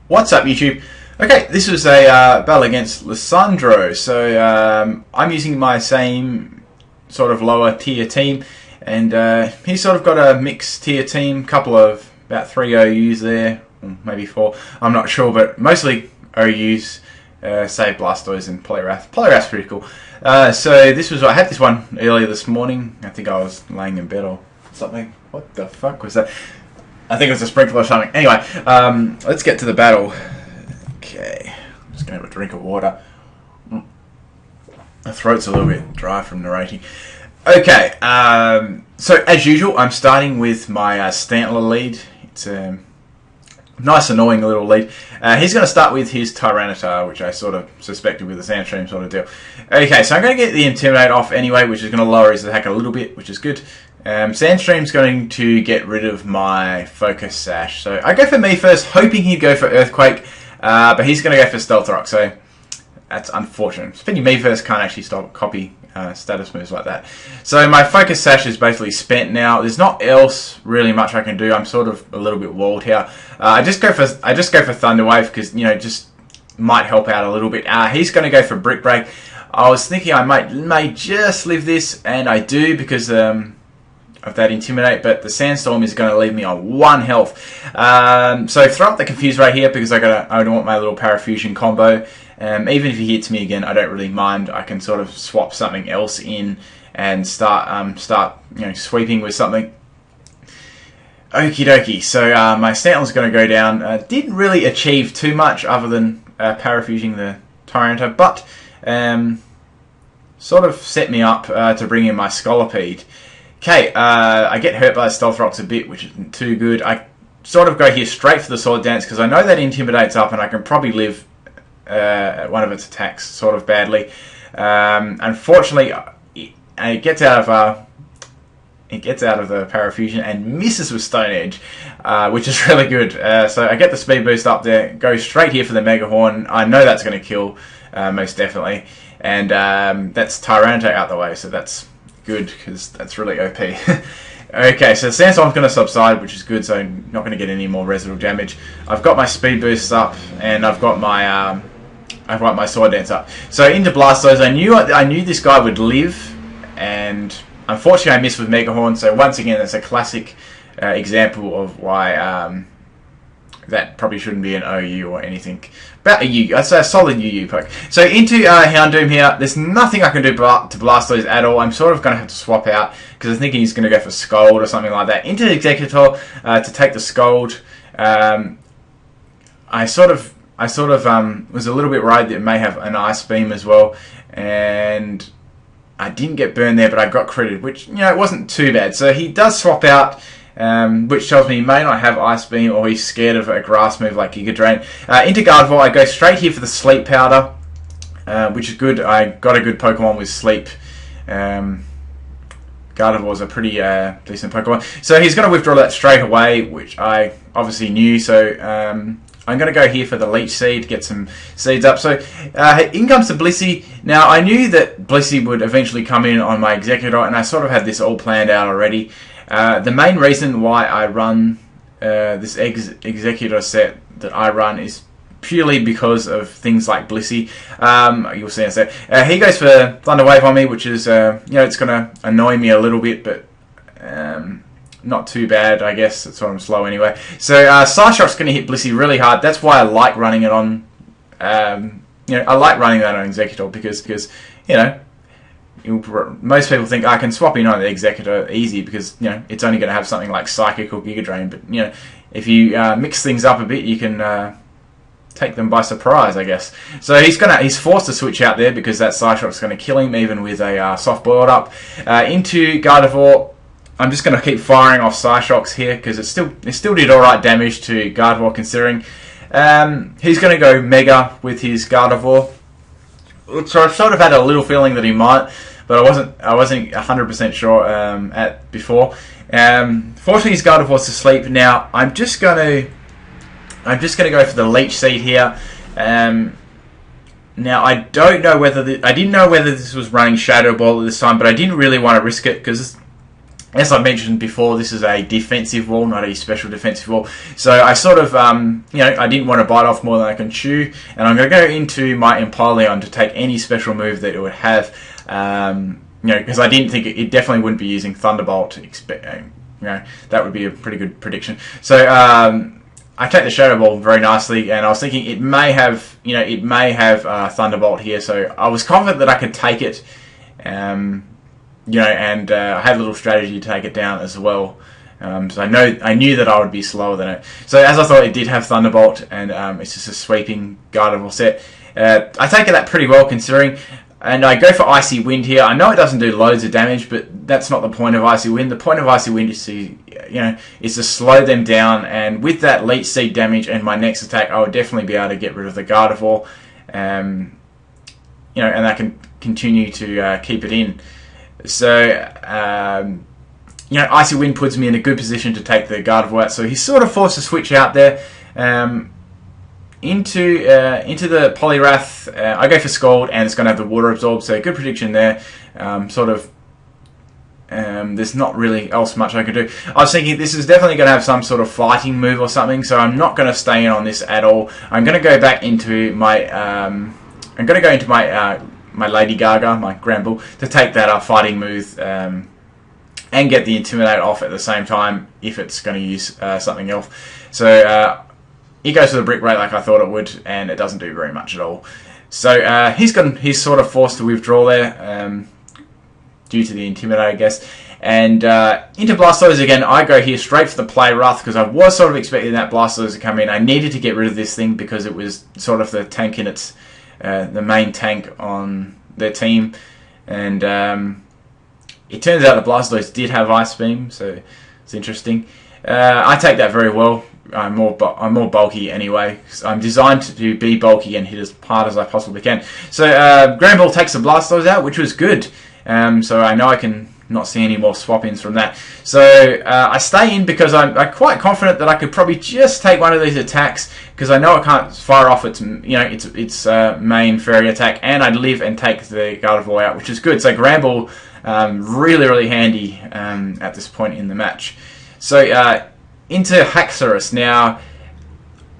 What's up, YouTube? Okay, this was a battle against Lisandro. So I'm using my same sort of lower tier team, and he's sort of got a mixed tier team. Couple of about 3 OUs there, maybe 4. I'm not sure, but mostly OUs. Say Blastoise and Poliwrath. Poliwrath's pretty cool. So this was I had this one earlier this morning. I think I was laying in bed or something. What the fuck was that? I think it was a sprinkler or something. Anyway, let's get to the battle. Okay, I'm just going to have a drink of water. My throat's a little bit dry from narrating. Okay, so as usual, I'm starting with my Stantler lead. It's a nice, annoying little lead. He's going to start with his Tyranitar, which I sort of suspected with the Sandstream sort of deal. Okay, so I'm going to get the Intimidate off anyway, which is going to lower his attack a little bit, which is good. Sandstream's going to get rid of my Focus Sash. So I go for me first, hoping he'd go for Earthquake, but he's going to go for Stealth Rock, so that's unfortunate. Spinning me first can't actually copy status moves like that. So my Focus Sash is basically spent now. There's not else really much I can do. I'm sort of a little bit walled here. I just go for Thunder Wave because, you know, just might help out a little bit. He's going to go for Brick Break. I was thinking I may just live this, and I do because of that Intimidate, but the Sandstorm is going to leave me on 1 health. So throw up the Confuse right here because I don't want my little Parafusion combo. Even if he hits me again, I don't really mind. I can sort of swap something else in and start sweeping with something. Okie dokie. So my Stantler's going to go down. Didn't really achieve too much other than Parafusing the Tyranitar, but sort of set me up to bring in my Scolipede. Okay, I get hurt by the Stealth Rocks a bit, which isn't too good. I sort of go here straight for the Sword Dance because I know that Intimidates up and I can probably live one of its attacks sort of badly. Unfortunately, it gets out of the Parafusion and misses with Stone Edge, which is really good. So I get the speed boost up there, go straight here for the Mega Horn. I know that's going to kill most definitely, and that's Tyranitar out the way, so that's good because that's really OP. Okay, so the Sandstorm's going to subside, which is good, so I'm not going to get any more residual damage. I've got my speed boosts up, and I've got my Sword Dance up. So into Blastoise, I knew this guy would live, and unfortunately I missed with Mega Horn. So once again, that's a classic example of why that probably shouldn't be an OU or anything. About a UU, I'd say a solid UU poke. So into Houndoom here, there's nothing I can do to Blastoise at all. I'm sort of going to have to swap out because I'm thinking he's going to go for Scold or something like that. Into Executor to take the Scold. I sort of was a little bit worried that it may have an Ice Beam as well, and I didn't get burned there, but I got critted, which, you know, it wasn't too bad. So he does swap out, which tells me he may not have Ice Beam or he's scared of a grass move like Giga Drain. Into Gardevoir, I go straight here for the Sleep Powder, which is good. I got a good Pokemon with Sleep. Gardevoir is a pretty decent Pokemon. So he's going to withdraw that straight away, which I obviously knew. So I'm going to go here for the Leech Seed, get some seeds up. So in comes the Blissey. Now I knew that Blissey would eventually come in on my Executor, and I sort of had this all planned out already. The main reason why I run this Executor set that I run is purely because of things like Blissey. You'll see in a sec. He goes for Thunder Wave on me, which is it's going to annoy me a little bit, but not too bad, I guess. That's why I'm slow anyway. So Psyshock's going to hit Blissey really hard. That's why I like running it on. I like running that on Executor because most people think I can swap in on the Executor easy because it's only going to have something like Psychic or Giga Drain. But if you mix things up a bit, you can take them by surprise, I guess. So he's forced to switch out there because that Psyshock's going to kill him even with a soft boiled up. Into Gardevoir. I'm just going to keep firing off Psyshocks here because it still did alright damage to Gardevoir considering. He's going to go Mega with his Gardevoir. So I sort of had a little feeling that he might, but I wasn't 100% sure at before. Fortunately, his Gardevoir's asleep. Now I'm just going to go for the Leech Seed here. Now I don't know whether I didn't know whether this was running Shadow Ball at this time, but I didn't really want to risk it because as I mentioned before, this is a defensive wall, not a special defensive wall. So I sort of, I didn't want to bite off more than I can chew, and I'm going to go into my Empoleon to take any special move that it would have, because I didn't think it definitely wouldn't be using Thunderbolt. That would be a pretty good prediction. So I take the Shadow Ball very nicely, and I was thinking it may have, Thunderbolt here. So I was confident that I could take it. And I had a little strategy to take it down as well. So I knew that I would be slower than it. So as I thought, it did have Thunderbolt, and it's just a sweeping Gardevoir set. I take it that pretty well considering, and I go for Icy Wind here. I know it doesn't do loads of damage, but that's not the point of Icy Wind. The point of Icy Wind is to slow them down, and with that Leech Seed damage and my next attack, I would definitely be able to get rid of the Gardevoir, and I can continue to keep it in. So, Icy Wind puts me in a good position to take the Gardevoir out. So he's sort of forced to switch out there into the Poliwrath. I go for Scald, and it's going to have the Water Absorb. So good prediction there. There's not really else much I could do. I was thinking this is definitely going to have some sort of fighting move or something. So I'm not going to stay in on this at all. I'm going to go back into my. My Lady Gaga, my Granbull, to take that fighting move and get the Intimidate off at the same time if it's going to use something else. So he goes for the Brick Rate like I thought it would, and it doesn't do very much at all. So he's sort of forced to withdraw there due to the Intimidate, I guess. And into Blastoise again, I go here straight for the Play Rough because I was sort of expecting that Blastoise to come in. I needed to get rid of this thing because it was sort of the tank in its... the main tank on their team, and it turns out the Blastoise did have Ice Beam, so it's interesting. I take that very well. I'm more bulky anyway. I'm designed to be bulky and hit as hard as I possibly can. So Granbull takes the Blastoise out, which was good. So I know I can not see any more swap-ins from that. So I stay in because I'm quite confident that I could probably just take one of these attacks because I know I can't fire off its main fairy attack, and I'd live and take the Gardevoir out, which is good. So Granbull really handy at this point in the match. So into Haxorus. Now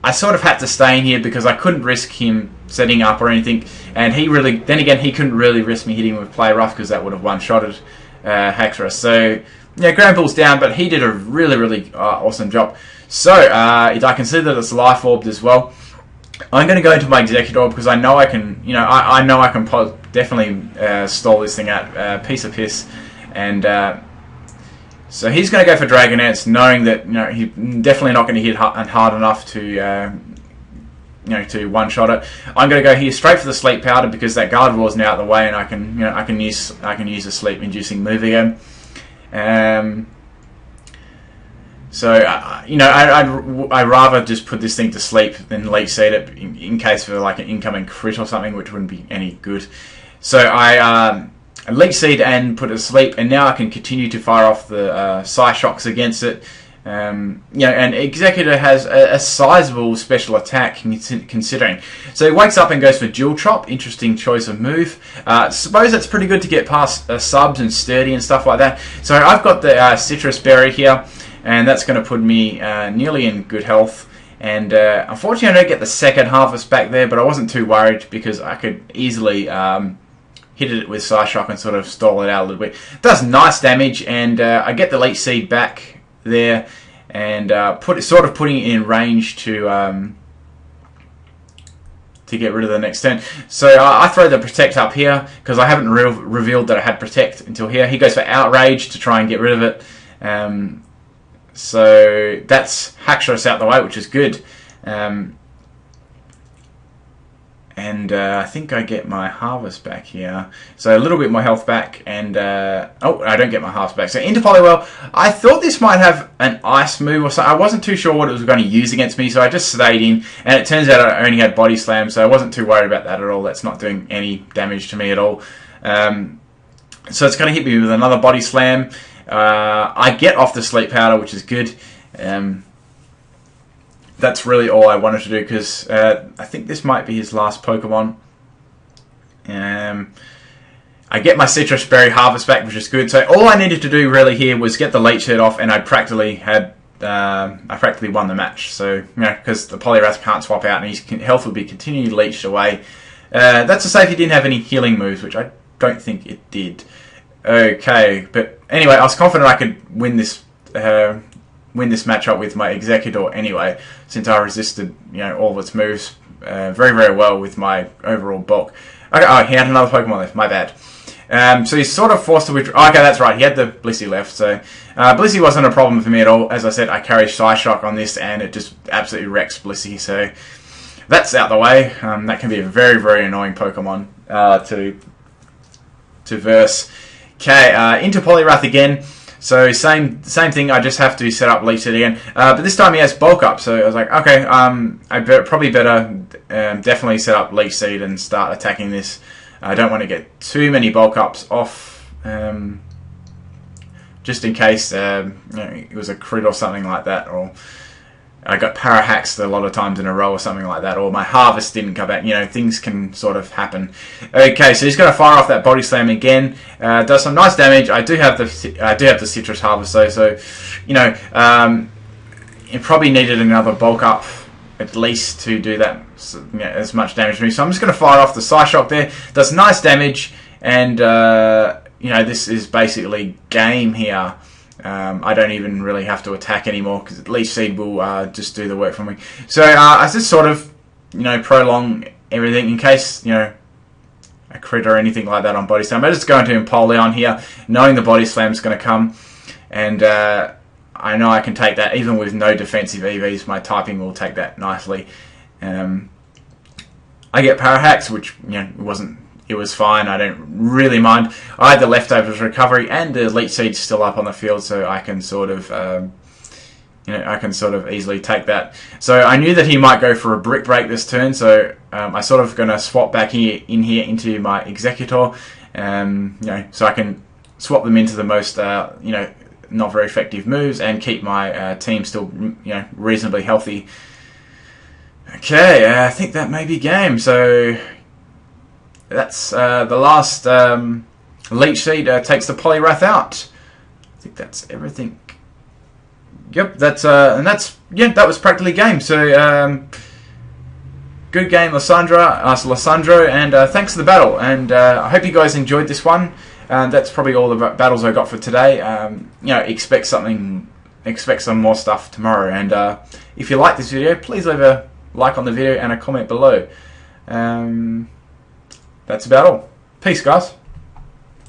I sort of had to stay in here because I couldn't risk him setting up or anything, and he couldn't really risk me hitting him with Play Rough because that would have one-shotted Haxorus. So Granbull's down, but he did a really awesome job. So I consider that it's Life Orbed as well. I'm going to go into my Executor because I know I can. I know I can definitely stall this thing out. Piece of piss, and so he's going to go for Dragonance, knowing that he's definitely not going to hit hard enough to to one-shot it. I'm going to go here straight for the Sleep Powder because that Gardevoir is now out of the way, and I can use a sleep-inducing move again. I'd rather just put this thing to sleep than Leech Seed it in case for like an incoming crit or something, which wouldn't be any good. So I Leech Seed and put it to sleep, and now I can continue to fire off the Psyshocks against it. And Executor has a sizable special attack considering. So he wakes up and goes for Dual Chop. Interesting choice of move. Suppose that's pretty good to get past subs and sturdy and stuff like that. So I've got the Citrus Berry here, and that's going to put me nearly in good health. And unfortunately I don't get the second Harvest back there, but I wasn't too worried because I could easily hit it with Psyshock and sort of stall it out a little bit. It does nice damage, and I get the Leech Seed back there, and putting it in range to get rid of the next turn. So I throw the Protect up here because I haven't revealed that I had Protect until here. He goes for Outrage to try and get rid of it. So that's Haxorus out the way, which is good. And I think I get my Harvest back here. So a little bit more health back, and I don't get my Harvest back. So into Poliwhirl, I thought this might have an Ice move or something. I wasn't too sure what it was going to use against me, so I just stayed in, and it turns out I only had Body Slam, so I wasn't too worried about that at all. That's not doing any damage to me at all. So it's going to hit me with another Body Slam. I get off the Sleep Powder, which is good. That's really all I wanted to do because I think this might be his last Pokemon. I I get my citrus berry harvest back, which is good. So all I needed to do really here was get the leech seed off, and I practically won the match. So, you know, because the Poliwrath can't swap out, and his health will be continually leached away. That's to say if he didn't have any healing moves, which I don't think it did. Okay, but anyway, I was confident I could win this matchup with my Executor anyway, since I resisted, you know, all of its moves very, very well with my overall bulk. Okay, oh, he had another Pokemon left. My bad. So he's sort of forced to withdraw. Okay, that's right. He had the Blissey left. So Blissey wasn't a problem for me at all. As I said, I carry Psyshock on this, and it just absolutely wrecks Blissey. So that's out the way. That can be a very, very annoying Pokemon to verse. Okay, into Poliwrath again. So same thing. I just have to set up Leech Seed again, but this time he has Bulk Up. So I was like, okay, probably better definitely set up Leech Seed and start attacking this. I don't want to get too many bulk ups off, just in case you know, it was a crit or something like that, or I got para-haxed a lot of times in a row or something like that, or my harvest didn't come back. You know, things can sort of happen. Okay, so he's going to fire off that Body Slam again. Does some nice damage. I do have the Citrus Harvest though, so you know, it probably needed another bulk up at least to do that, you know, as much damage to me. So I'm just going to fire off the Psyshock there. Does nice damage, and you know, this is basically game here. I don't even really have to attack anymore because Leech Seed will just do the work for me. So I just sort of, you know, prolong everything in case, you know, a crit or anything like that on Body Slam. I'm just going to Empoleon here, knowing the Body Slam is going to come, and I know I can take that even with no defensive EVs. My typing will take that nicely. I get Parahax, which, you know, it was fine. I don't really mind. I had the leftovers recovery, and the Leech Seed's still up on the field, so I can sort of, you know, I can sort of easily take that. So I knew that he might go for a Brick Break this turn, so I sort of going to swap back here into my Executor, you know, so I can swap them into the most, you know, not very effective moves and keep my team still, you know, reasonably healthy. Okay, I think that may be game. So that's the last Leech Seed takes the Poliwrath out. I think that's everything. Yep, that's that was practically game. So good game, Lisandro, and thanks for the battle. And I hope you guys enjoyed this one. That's probably all the battles I got for today. You know, expect some more stuff tomorrow. And if you like this video, please leave a like on the video and a comment below. That's about all. Peace, guys.